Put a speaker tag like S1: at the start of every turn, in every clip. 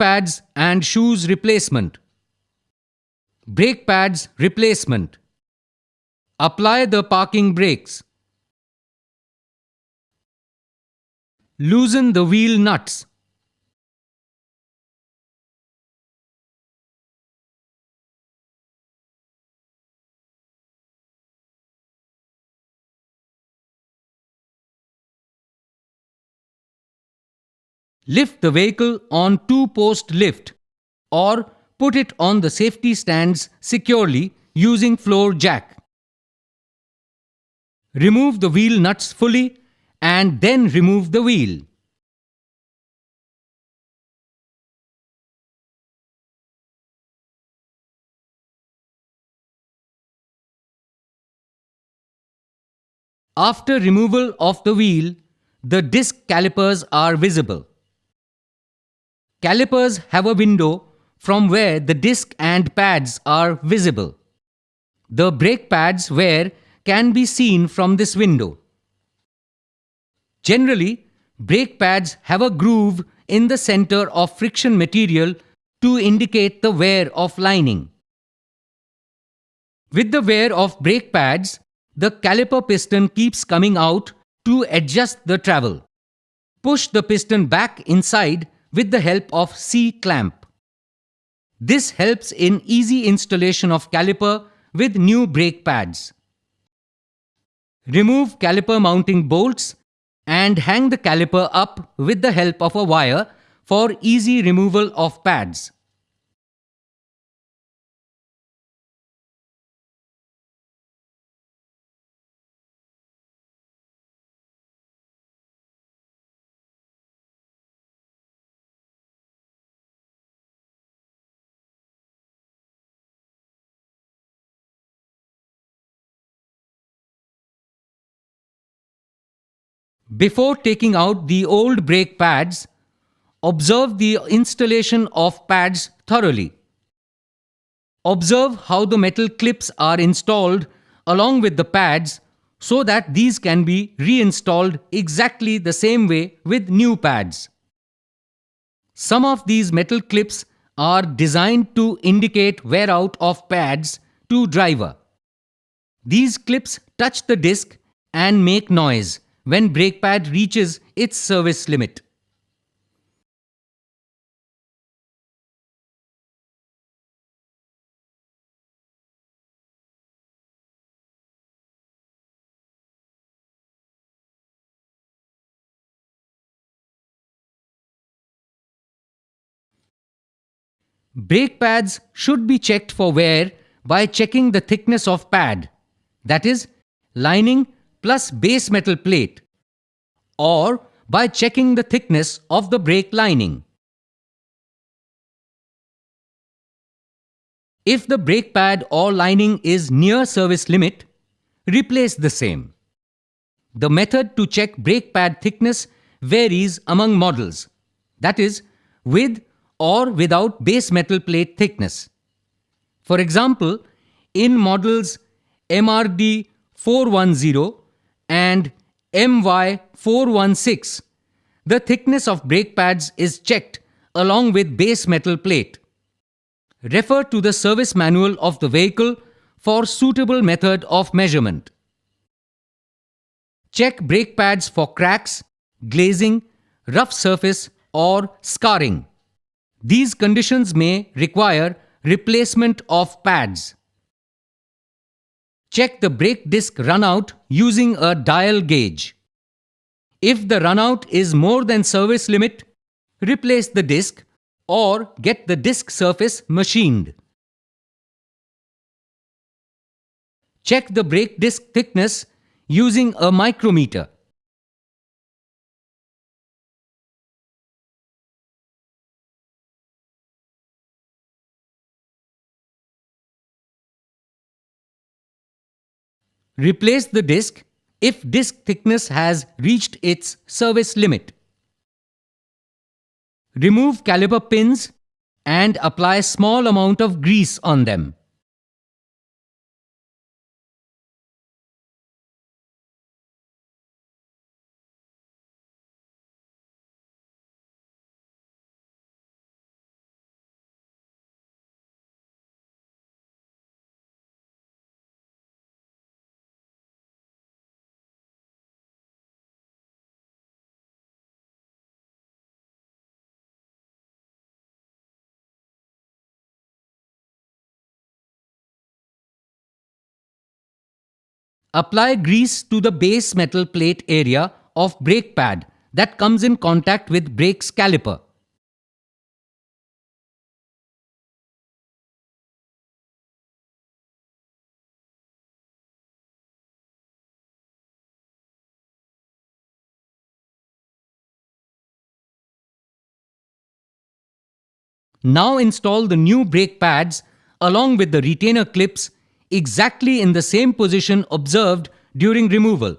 S1: pads and shoes replacement. Brake pads replacement. Apply the parking brakes. Loosen the wheel nuts. Lift the vehicle on two-post lift or put it on the safety stands securely using floor jack. Remove the wheel nuts fully and then remove the wheel. After removal of the wheel, the disc calipers are visible. Calipers have a window from where the disc and pads are visible. The brake pads wear can be seen from this window. Generally, brake pads have a groove in the center of friction material to indicate the wear of lining. With the wear of brake pads, the caliper piston keeps coming out to adjust the travel. Push the piston back inside with the help of C-clamp. This helps in easy installation of caliper with new brake pads. Remove caliper mounting bolts and hang the caliper up with the help of a wire for easy removal of pads. Before taking out the old brake pads, observe the installation of pads thoroughly. Observe how the metal clips are installed along with the pads so that these can be reinstalled exactly the same way with new pads. Some of these metal clips are designed to indicate wear out of pads to driver. These clips touch the disc and make noise when brake pad reaches its service limit. Brake pads should be checked for wear by checking the thickness of pad, that is, lining plus base metal plate, or by checking the thickness of the brake lining. If the brake pad or lining is near service limit, replace the same. The method to check brake pad thickness varies among models, that is, with or without base metal plate thickness. For example, in models MRD 410 and MY 416, the thickness of brake pads is checked along with base metal plate. Refer to the service manual of the vehicle for suitable method of measurement. Check brake pads for cracks, glazing, rough surface or scarring. These conditions may require replacement of pads. Check the brake disc runout using a dial gauge. If the runout is more than service limit, replace the disc or get the disc surface machined. Check the brake disc thickness using a micrometer. Replace the disc if disc thickness has reached its service limit. Remove caliper pins and apply small amount of grease on them. Apply grease to the base metal plate area of brake pad that comes in contact with brake's caliper. Now install the new brake pads along with the retainer clips exactly in the same position observed during removal.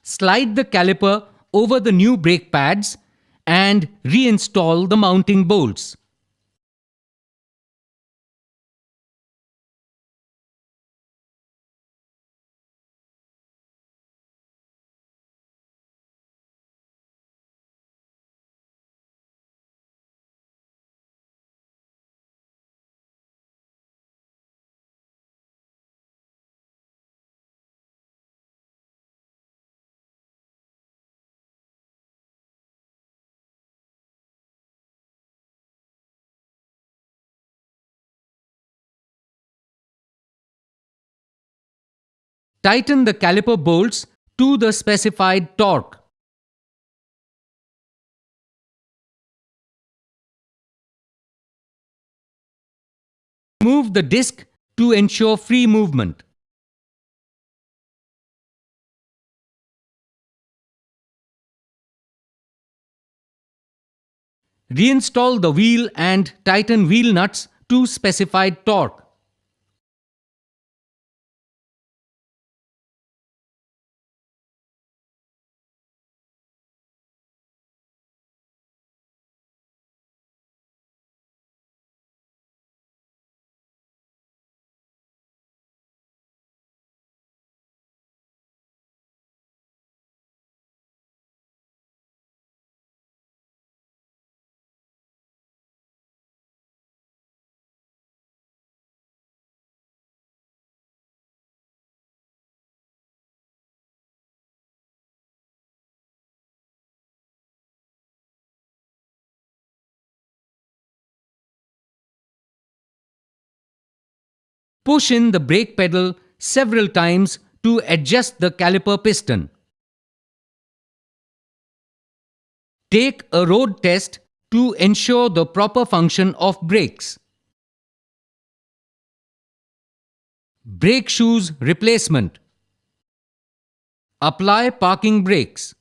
S1: Slide the caliper over the new brake pads and reinstall the mounting bolts. Tighten the caliper bolts to the specified torque. Remove the disc to ensure free movement. Reinstall the wheel and tighten wheel nuts to specified torque. Push in the brake pedal several times to adjust the caliper piston. Take a road test to ensure the proper function of brakes. Brake shoes replacement. Apply parking brakes.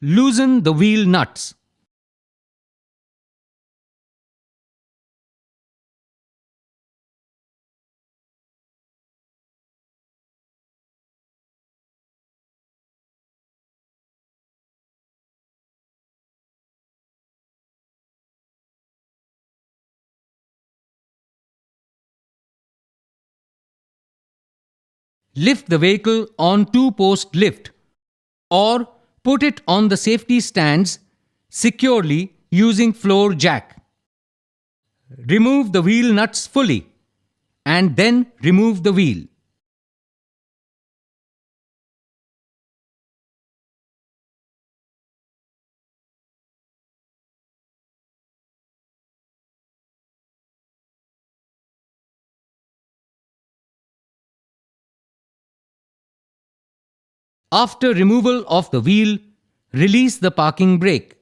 S1: Loosen the wheel nuts. Lift the vehicle on two-post lift or put it on the safety stands securely using floor jack. Remove the wheel nuts fully and then remove the wheel. After removal of the wheel, release the parking brake.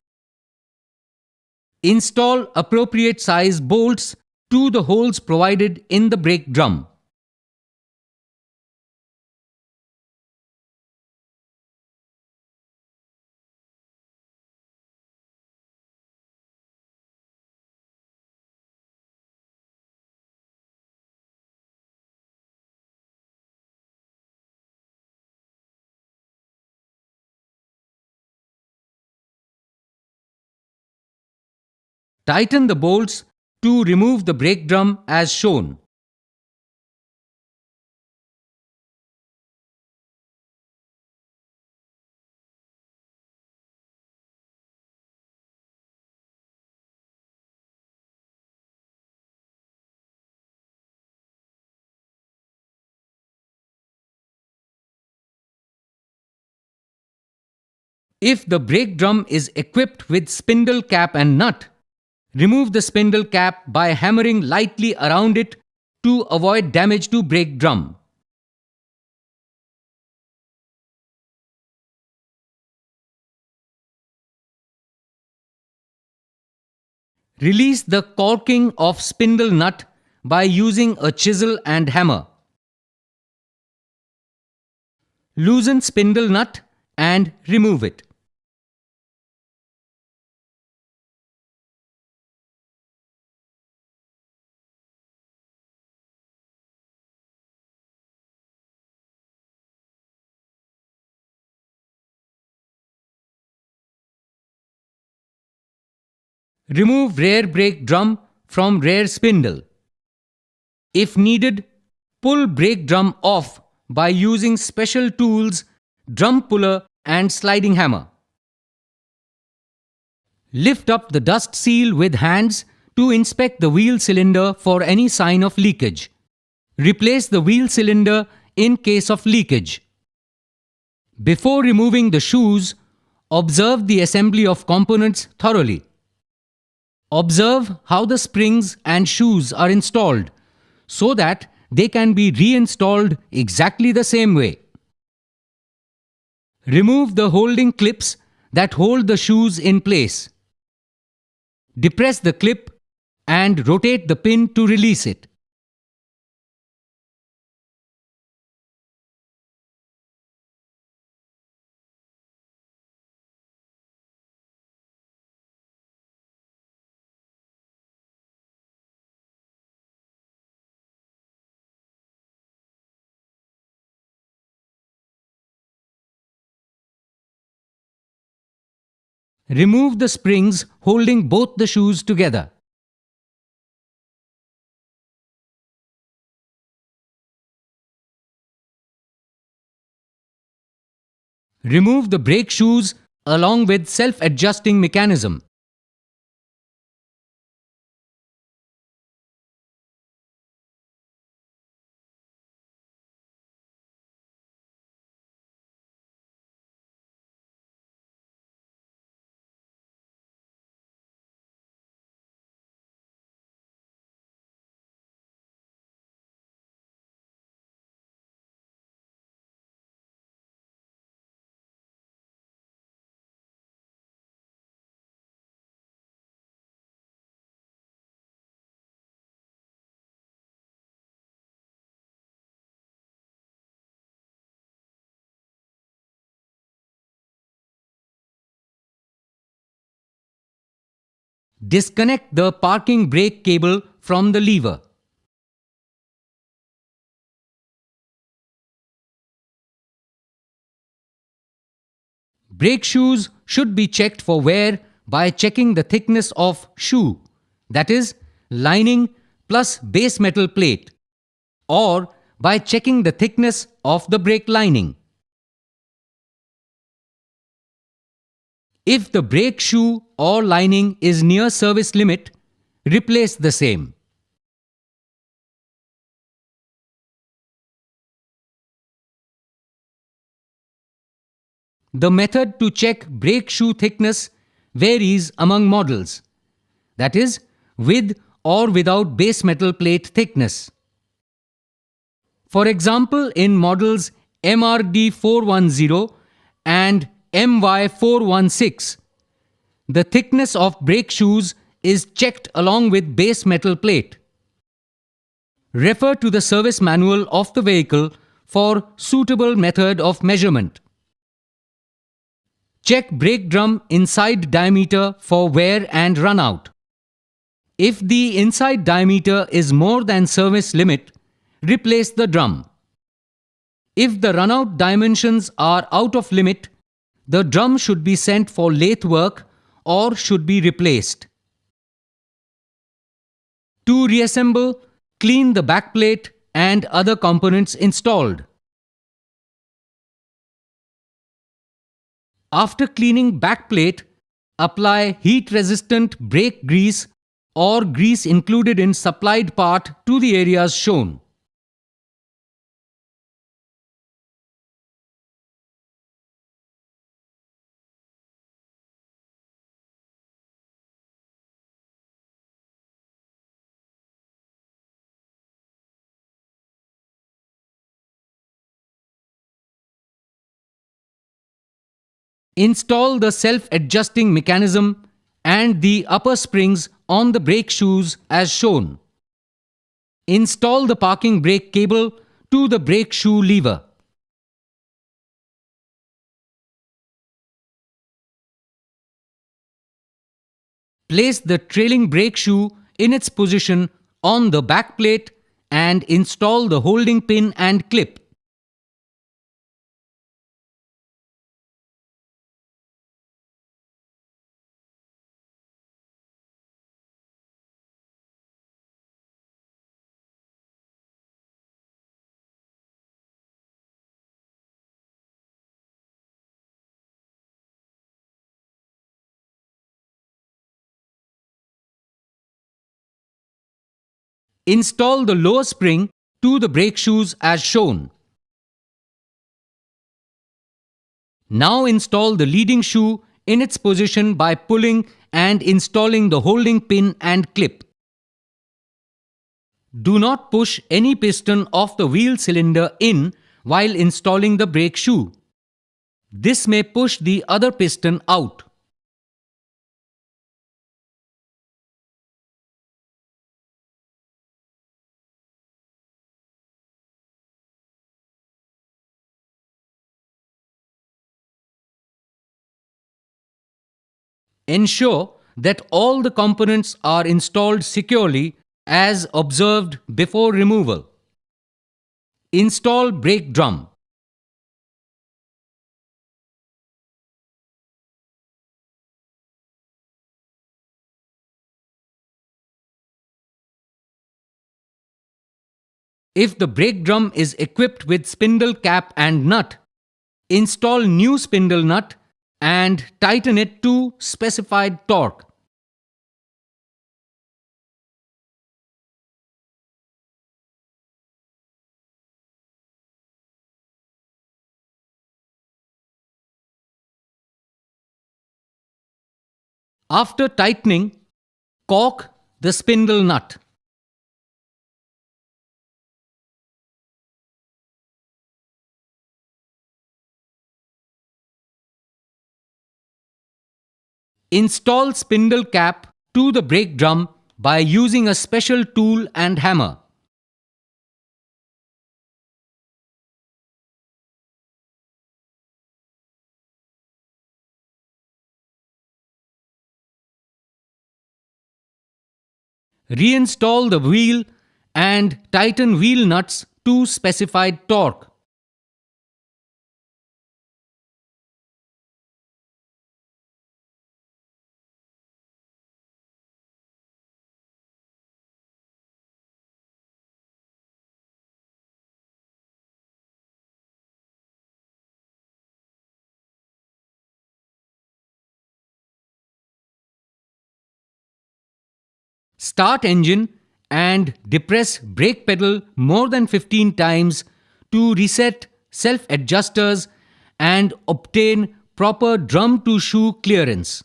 S1: Install appropriate size bolts to the holes provided in the brake drum. Tighten the bolts to remove the brake drum as shown. If the brake drum is equipped with spindle cap and nut, remove the spindle cap by hammering lightly around it to avoid damage to brake drum. Release the corking of spindle nut by using a chisel and hammer. Loosen spindle nut and remove it. Remove rear brake drum from rear spindle. If needed, pull brake drum off by using special tools, drum puller and sliding hammer. Lift up the dust seal with hands to inspect the wheel cylinder for any sign of leakage. Replace the wheel cylinder in case of leakage. Before removing the shoes, observe the assembly of components thoroughly. Observe how the springs and shoes are installed so that they can be reinstalled exactly the same way. Remove the holding clips that hold the shoes in place. Depress the clip and rotate the pin to release it. Remove the springs holding both the shoes together. Remove the brake shoes along with self-adjusting mechanism. Disconnect the parking brake cable from the lever. Brake shoes should be checked for wear by checking the thickness of shoe, that is, lining plus base metal plate, or by checking the thickness of the brake lining. If the brake shoe or lining is near service limit, replace the same. The method to check brake shoe thickness varies among models, that is, with or without base metal plate thickness. For example, in models MRD 410 and MY 416, the thickness of brake shoes is checked along with base metal plate. Refer to the service manual of the vehicle for suitable method of measurement. Check brake drum inside diameter for wear and run out. If the inside diameter is more than service limit, replace the drum. If the runout dimensions are out of limit, the drum should be sent for lathe work or should be replaced. To reassemble, clean the backplate and other components installed. After cleaning backplate, apply heat-resistant brake grease or grease included in supplied part to the areas shown. Install the self-adjusting mechanism and the upper springs on the brake shoes as shown. Install the parking brake cable to the brake shoe lever. Place the trailing brake shoe in its position on the back plate and install the holding pin and clip. Install the lower spring to the brake shoes as shown. Now install the leading shoe in its position by pulling and installing the holding pin and clip. Do not push any piston of the wheel cylinder in while installing the brake shoe. This may push the other piston out. Ensure that all the components are installed securely as observed before removal. Install brake drum. If the brake drum is equipped with spindle cap and nut, install new spindle nut and tighten it to specified torque. After tightening, cork the spindle nut. Install spindle cap to the brake drum by using a special tool and hammer. Reinstall the wheel and tighten wheel nuts to specified torque. Start engine and depress brake pedal more than 15 times to reset self-adjusters and obtain proper drum-to-shoe clearance.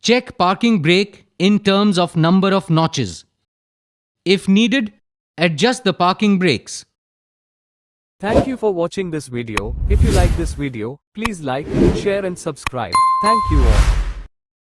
S1: Check parking brake in terms of number of notches. If needed, adjust the parking brakes.
S2: Thank you for watching this video. If you like this video, please like, share and subscribe. Thank you all.